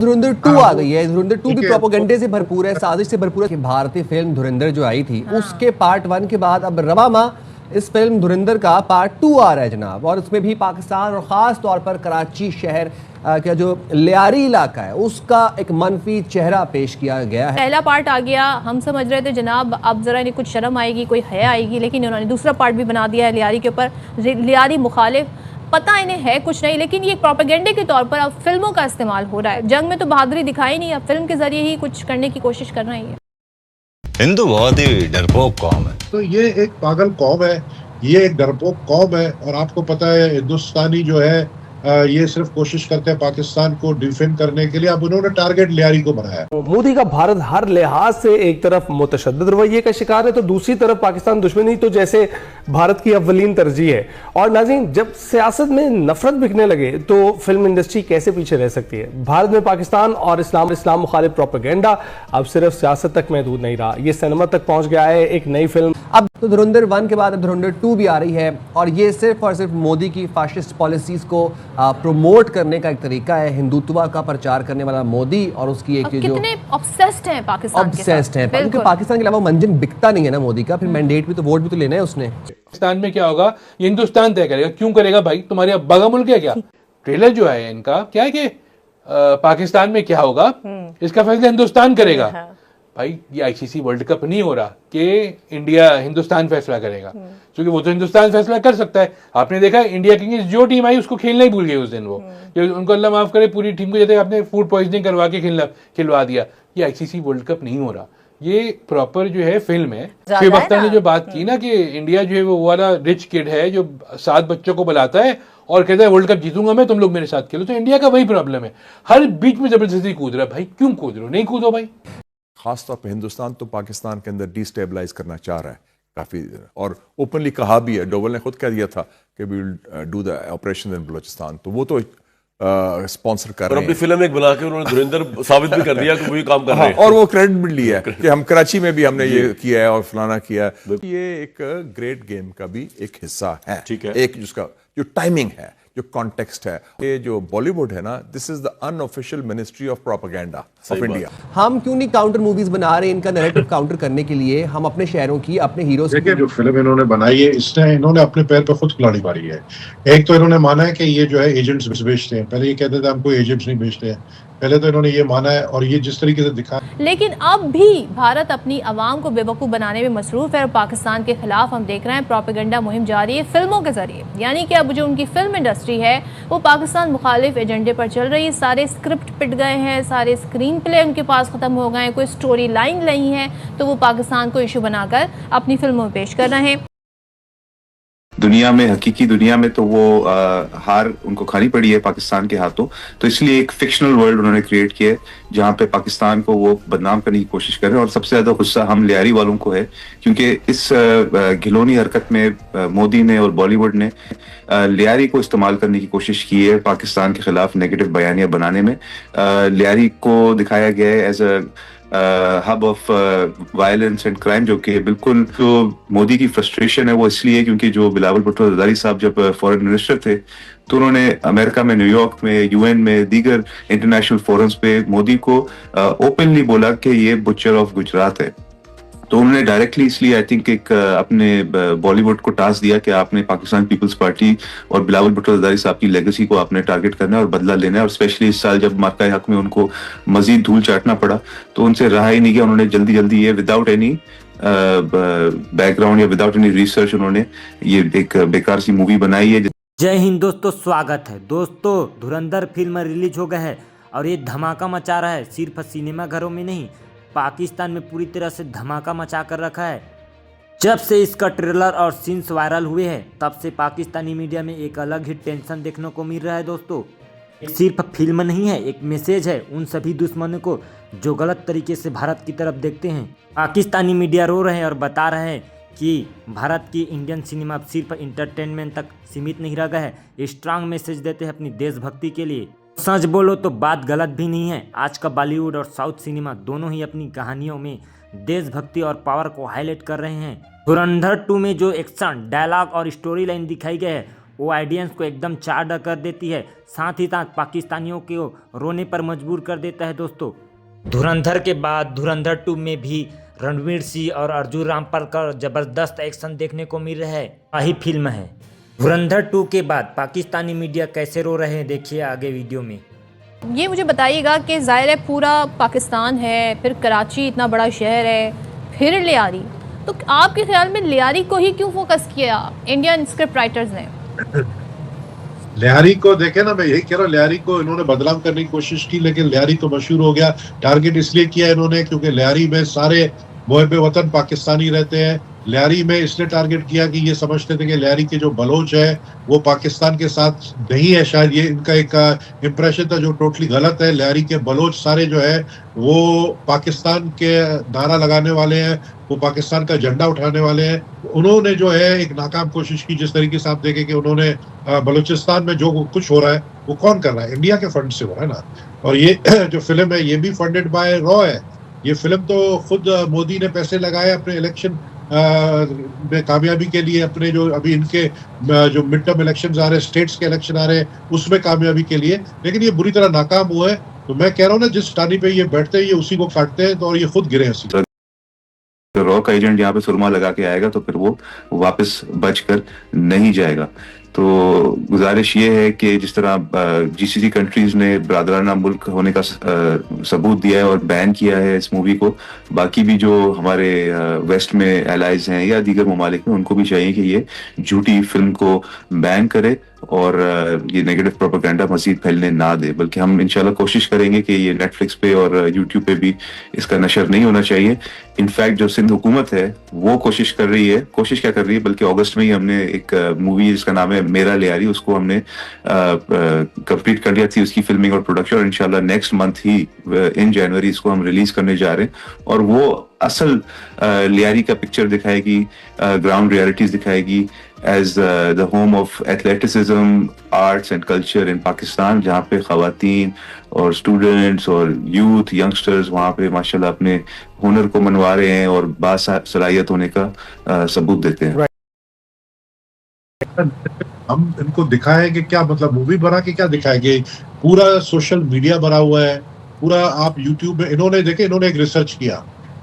धुरंधर 2 आ गई है। धुरंधर 2 भी प्रोपेगेंडे से भरपूर है, साजिश से भरपूर है। भारतीय फिल्म धुरंधर जो आई थी उसके पार्ट 1 के बाद अब रवामा इस फिल्म धुरंधर का पार्ट 2 आ रहा है जनाब, और उसमें भी पाकिस्तान और ख़ास तौर पर कराची शहर का जो लियारी इलाका है उसका एक मनफी चेहरा पेश किया गया है। पहला पार्ट आ गया, हम समझ रहे थे जनाब अब जरा इन्हें कुछ शर्म आएगी, कोई हया आएगी, लेकिन इन्होंने दूसरा पार्ट भी बना दिया है लियारी के ऊपर। लियारी मुखालिफ पता इन्हें है कुछ नहीं, लेकिन ये प्रोपेगेंडे के तौर पर अब फिल्मों का इस्तेमाल हो रहा है। जंग में तो बहादुरी दिखाई नहीं, अब फिल्म के जरिए ही कुछ करने की कोशिश कर रही है। हिंदू बहुत ही डरपोक कौम है। तो ये एक पागल कौम है, ये एक डरपोक कौम है। और आपको पता है हिंदुस्तानी जो है ये सिर्फ कोशिश करते हैं पाकिस्तान को डिफेंड करने के लिए। अब उन्होंने टारगेट लियारी को बनाया। मोदी का भारत हर लिहाज से एक तरफ मुतशद्दिद रवैये का शिकार है तो दूसरी तरफ पाकिस्तान दुश्मनी तो जैसे भारत की अव्वलीन तरजीह है। और नाज़रीन, जब सियासत में नफरत बिकने लगे तो फिल्म इंडस्ट्री कैसे पीछे रह सकती है। भारत में पाकिस्तान और इस्लाम मुखालिफ प्रोपेगेंडा अब सिर्फ सियासत तक महदूद नहीं रहा, ये सिनेमा तक पहुंच गया है। एक नई फिल्म अब तो धुरंधर 1 के बाद अब धुरंधर 2 भी आ रही है, और ये सिर्फ और सिर्फ मोदी की फाशिस्ट पॉलिसीज को प्रमोट करने का एक तरीका है। हिंदुत्व का प्रचार करने वाला मोदी और उसकी एक जो कितने ऑब्सेस्ड हैं पाकिस्तान के साथ। ऑब्सेस्ड है, क्योंकि पाकिस्तान के अलावा मंजन बिकता नहीं है ना मोदी का। फिर मैंडेट भी तो, वोट भी तो लेना है उसने। पाकिस्तान में क्या होगा ये हिंदुस्तान तय करेगा। क्यों करेगा भाई, तुम्हारे अब बगा मुल्क है क्या? ट्रेलर जो है इनका क्या है कि पाकिस्तान में क्या होगा इसका फैसला हिंदुस्तान करेगा। भाई ये आईसीसी वर्ल्ड कप नहीं हो रहा कि इंडिया हिंदुस्तान फैसला करेगा, क्योंकि वो तो हिंदुस्तान फैसला कर सकता है। आपने देखा इंडिया की जो टीम आई उसको खेलना ही भूल गई उस दिन। वो उनको अल्लाह माफ करे, पूरी टीम को जैसे आपने फूड पॉइजनिंग करवा के खिलवा दिया। ये आईसीसी वर्ल्ड कप नहीं हो रहा, ये प्रॉपर जो है फिल्म है। शुएब अख्तर ने जो बात की ना कि इंडिया जो है वो वाला रिच किड है जो 7 बच्चों को बुलाता है और कहता है वर्ल्ड कप जीतूंगा मैं, तुम लोग मेरे साथ खेलो। तो इंडिया का वही प्रॉब्लम है, हर बीच में जबरदस्ती कूद रहा है। भाई क्यों कूद रहे हो, नहीं कूदो भाई। खासतौर पर हिंदुस्तान तो पाकिस्तान के अंदर डिस्टेबलाइज करना चाह रहा है काफ़ी, और ओपनली कहा भी है। डोवल ने खुद कह दिया था कि we will do the operation in Balochistan, तो वो तो स्पॉन्सर कर रहे हैं। अपनी फिल्म एक बना के उन्होंने धुरंधर साबित भी कर दिया कि वही काम कर रहे हैं। और वो क्रेडिट भी लिया है कि हम कराची में भी हमने ये किया है और फलाना किया है। ये एक ग्रेट गेम का भी एक हिस्सा है। ठीक है, एक जिसका जो टाइमिंग है, जो कॉन्टेक्स्ट है, ये जो बॉलीवुड है ना, this is the unofficial ministry of propaganda of India. हम क्यों नहीं काउंटर मूवीज बना रहे इनका नैरेटिव काउंटर करने के लिए? हम अपने शहरों की, अपने हीरोज देखिए जो फिल्म इन्होंने बनाई है इसने इन्होंने अपने पैर पे खुद कुल्हाड़ी मारी है। एक तो इन्होंने माना है कि ये जो है एजेंट्स बेचते हैं। पहले ये कहते थे हम कोई एजेंट्स नहीं बेचते हैं, पहले तो इन्होंने ये माना है और ये जिस तरीके से दिखा। लेकिन अब भी भारत अपनी आवाम को बेवकूफ़ बनाने में मसरूफ है और पाकिस्तान के खिलाफ हम देख रहे हैं प्रोपेगेंडा मुहिम जारी है फिल्मों के जरिए। यानी कि अब जो उनकी फिल्म इंडस्ट्री है वो पाकिस्तान मुखालिफ एजेंडे पर चल रही है। सारे स्क्रिप्ट पिट गए हैं, सारे स्क्रीन प्ले उनके पास ख़त्म हो गए हैं, कोई स्टोरी लाइन नहीं है, तो वो पाकिस्तान को इशू बनाकर अपनी फिल्मों में पेश कर रहे हैं। दुनिया में, हकीकी दुनिया में तो वो हार उनको खानी पड़ी है पाकिस्तान के हाथों। तो इसलिए एक फिक्शनल वर्ल्ड उन्होंने क्रिएट किया है जहाँ पे पाकिस्तान को वो बदनाम करने की कोशिश कर रहे हैं। और सबसे ज्यादा गुस्सा हम लियारी वालों को है, क्योंकि इस घिनौनी हरकत में मोदी ने और बॉलीवुड ने लियारी को इस्तेमाल करने की कोशिश की है पाकिस्तान के खिलाफ नेगेटिव बयानियां बनाने में। लियारी को दिखाया गया है as a hub of violence and crime, जो कि बिल्कुल जो मोदी की फ्रस्ट्रेशन है वो इसलिए क्योंकि जो बिलावल भुट्टो जरदारी साहब जब फॉरेन मिनिस्टर थे तो उन्होंने अमेरिका में, न्यूयॉर्क में, यूएन में, दीगर इंटरनेशनल फोरम्स पे मोदी को ओपनली बोला कि ये बुचर ऑफ गुजरात है। तो उन्होंने डायरेक्टली इसलिए आई थिंक एक अपने बॉलीवुड को टास्क दिया कि आपने पाकिस्तान पीपल्स पार्टी और बिलावल भुट्टो जरदारी साहब की लेगेसी को आपने टारगेट करना है और बदला लेना है। और स्पेशली इस साल जब मार्का हक में उनको मजीद धूल चाटना पड़ा तो उनसे रहा ही नहीं गया। उन्होंने जल्दी जल्दी ये विदाउट एनी बैकग्राउंड या विदाउट एनी रिसर्च उन्होंने ये एक बेकार सी मूवी बनाई है। जय हिंद दोस्तों, स्वागत है दोस्तों। धुरंधर फिल्म रिलीज हो गया है और ये धमाका मचा रहा है। सिर्फ सिनेमा घरों में नहीं, पाकिस्तान में पूरी तरह से धमाका मचा कर रखा है। जब से इसका ट्रेलर और सीन्स वायरल हुए हैं तब से पाकिस्तानी मीडिया में एक अलग ही टेंशन देखने को मिल रहा है दोस्तों। सिर्फ फिल्म नहीं है, एक मैसेज है उन सभी दुश्मनों को जो गलत तरीके से भारत की तरफ देखते हैं। पाकिस्तानी मीडिया रो रहे हैं और बता रहे हैं कि भारत की इंडियन सिनेमा अब सिर्फ इंटरटेनमेंट तक सीमित नहीं रह गया है, ये स्ट्रांग मैसेज देते हैं अपनी देशभक्ति के लिए। सच बोलो तो बात गलत भी नहीं है। आज का बॉलीवुड और साउथ सिनेमा दोनों ही अपनी कहानियों में देशभक्ति और पावर को हाईलाइट कर रहे हैं। धुरंधर 2 में जो एक्शन, डायलॉग और स्टोरी लाइन दिखाई गई है वो ऑडियंस को एकदम चार्ड कर देती है, साथ ही साथ पाकिस्तानियों को रोने पर मजबूर कर देता है। दोस्तों, धुरंधर के बाद धुरंधर 2 में भी रणवीर सिंह और अर्जुन रामपाल का जबरदस्त एक्शन देखने को मिल रहा है। वही फिल्म है। धुरंधर 2 के बाद पाकिस्तानी मीडिया कैसे रो रहे हैं, देखिए आगे वीडियो में। ये मुझे बताइएगा कि ज़ाहिर है पूरा पाकिस्तान है, फिर कराची इतना बड़ा शहर है, फिर लियारी, तो आपके ख्याल में लियारी को ही क्यों फोकस किया इंडियन स्क्रिप्ट राइटर्स ने? लियारी को देखे ना, मैं यही कह रहा हूँ, लियारी को इन्होंने बदनाम करने की कोशिश की, लेकिन लियारी तो मशहूर हो गया। टारगेट इसलिए किया इन्होंने क्योंकि लियारी में सारे मुहब्बे वतन पाकिस्तानी रहते हैं। लियारी में इसलिए टारगेट किया कि ये समझते थे कि लियारी के जो बलोच है वो पाकिस्तान के साथ नहीं है, शायद ये इनका एक इम्प्रेशन था जो टोटली गलत है। लियारी के बलोच सारे जो है वो पाकिस्तान के नारा लगाने वाले हैं, वो पाकिस्तान का झंडा उठाने वाले हैं। उन्होंने जो है एक नाकाम कोशिश की, जिस तरीके से आप देखें कि उन्होंने बलूचिस्तान में जो कुछ हो रहा है वो कौन कर रहा है, इंडिया के फंड से हो रहा है ना। और ये जो फिल्म है ये भी फंडेड बाय रॉ है। ये फिल्म तो खुद मोदी ने पैसे लगाए अपने इलेक्शन में कामयाबी के लिए, अपने जो अभी इनके जो मिड टर्म इलेक्शन आ रहे हैं, स्टेट्स के इलेक्शन आ रहे हैं, उसमें कामयाबी के लिए, लेकिन ये बुरी तरह नाकाम हुआ है। तो मैं कह रहा हूँ ना, जिस टानी पे ये बैठते हैं ये उसी को काटते हैं, तो और ये खुद गिरे हैं। तो रॉ का एजेंट यहाँ पे सुरमा लगा के आएगा तो फिर वो वापस बचकर नहीं जाएगा। तो गुजारिश ये है कि जिस तरह जीसीसी कंट्रीज ने ब्रादराना मुल्क होने का सबूत दिया है और बैन किया है इस मूवी को, बाकी भी जो हमारे वेस्ट में एलाइज हैं या दीगर ममालिक में, उनको भी चाहिए कि ये झूठी फिल्म को बैन करे और ये नेगेटिव प्रोपेगेंडा मजीद फैलने ना दे। बल्कि हम इंशाल्लाह कोशिश करेंगे कि ये नेटफ्लिक्स पे और यूट्यूब पे भी इसका नशर नहीं होना चाहिए। इनफैक्ट जो सिंध हुकूमत है वो कोशिश क्या कर रही है, बल्कि अगस्त में ही हमने एक मूवी जिसका नाम है मेरा लियारी, उसको हमने कंप्लीट कर लिया थी, उसकी फिल्मिंग और प्रोडक्शन, और इंशाल्लाह नेक्स्ट मंथ ही इन जनवरी इसको हम रिलीज करने जा रहे हैं। और वो असल लियारी का पिक्चर दिखाएगी, ग्राउंड रियलिटीज दिखाएगी as the home of athleticism, arts and culture in Pakistan, जहाँ पे खवातीन और स्टूडेंट्स और यूथ यंगस्टर्स वहाँ पे माशाल्लाह अपने हुनर को मनवा रहे हैं और बासलाहियत होने का सबूत देते हैं। हम इनको दिखाएं कि क्या मतलब मूवी बना के क्या दिखाएंगे, पूरा सोशल मीडिया भरा हुआ है, पूरा आप यूट्यूब में इन्होंने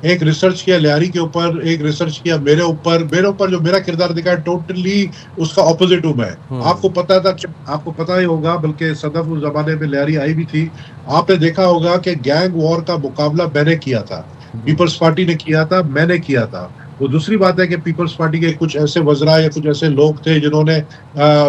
एक रिसर्च किया लियारी के ऊपर, एक रिसर्च किया मेरे ऊपर जो मेरा किरदार दिखा है टोटली उसका ऑपोजिट हूं मैं। आपको पता ही होगा, बल्कि सदफ उस जमाने में लियारी आई भी थी, आपने देखा होगा कि गैंग वॉर का मुकाबला मैंने किया था, पीपल्स पार्टी ने किया था, मैंने किया था। वो दूसरी बात है कि पीपल्स पार्टी के कुछ ऐसे वज़रा या कुछ ऐसे लोग थे जिन्होंने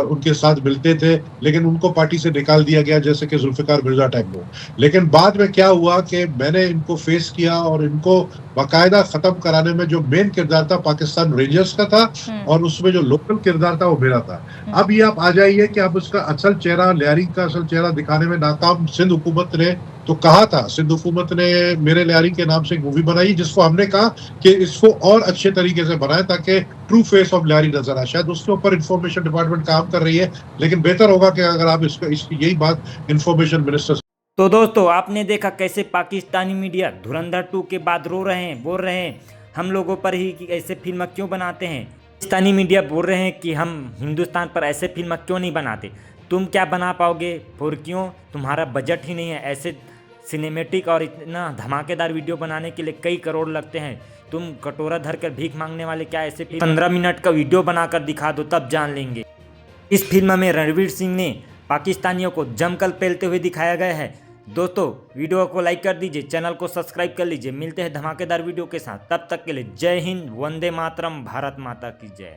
उनके साथ मिलते थे, लेकिन उनको पार्टी से निकाल दिया गया, जैसे कि जुल्फिकार मिर्जा टाइप लोग। लेकिन बाद में क्या हुआ कि मैंने इनको फेस किया और इनको बाकायदा खत्म कराने में जो मेन किरदार था पाकिस्तान रेंजर्स का था, और उसमें जो लोकल किरदार था वो मेरा था। अब ये आप आ जाइए कि आप उसका असल चेहरा, लियारी का असल चेहरा दिखाने में नाकाम सिंध हुकूमत ने तो कहा था। सिंध हुकूमत ने मेरे लियारी के नाम से एक मूवी बनाई, जिसको हमने कहा कि इसको और अच्छे तरीके से बनाए ताकि ट्रू फेस ऑफ लियारी नजर आए। शायद उसके ऊपर इंफॉर्मेशन डिपार्टमेंट काम कर रही है, लेकिन बेहतर होगा कि अगर आप इसकी यही बात इंफॉर्मेशन मिनिस्टर। तो दोस्तों, आपने देखा कैसे पाकिस्तानी मीडिया धुरंधर 2 के बाद रो रहे हैं, बोल रहे हैं हम लोगों पर ही कि ऐसे फिल्म क्यों बनाते हैं। पाकिस्तानी मीडिया बोल रहे हैं कि हम हिंदुस्तान पर ऐसे फिल्म क्यों नहीं बनाते, तुम क्या बना पाओगे, और क्यों, तुम्हारा बजट ही नहीं है। ऐसे सिनेमेटिक और इतना धमाकेदार वीडियो बनाने के लिए कई करोड़ लगते हैं, तुम कटोरा धर कर भीख मांगने वाले क्या ऐसे 15 मिनट का वीडियो बनाकर दिखा दो, तब जान लेंगे। इस फिल्म में रणवीर सिंह ने पाकिस्तानियों को जमकर पेलते हुए दिखाया गया है। दोस्तों, वीडियो को लाइक कर दीजिए, चैनल को सब्सक्राइब कर लीजिए। मिलते हैं धमाकेदार वीडियो के साथ, तब तक के लिए जय हिंद, वंदे मातरम, भारत माता की जय।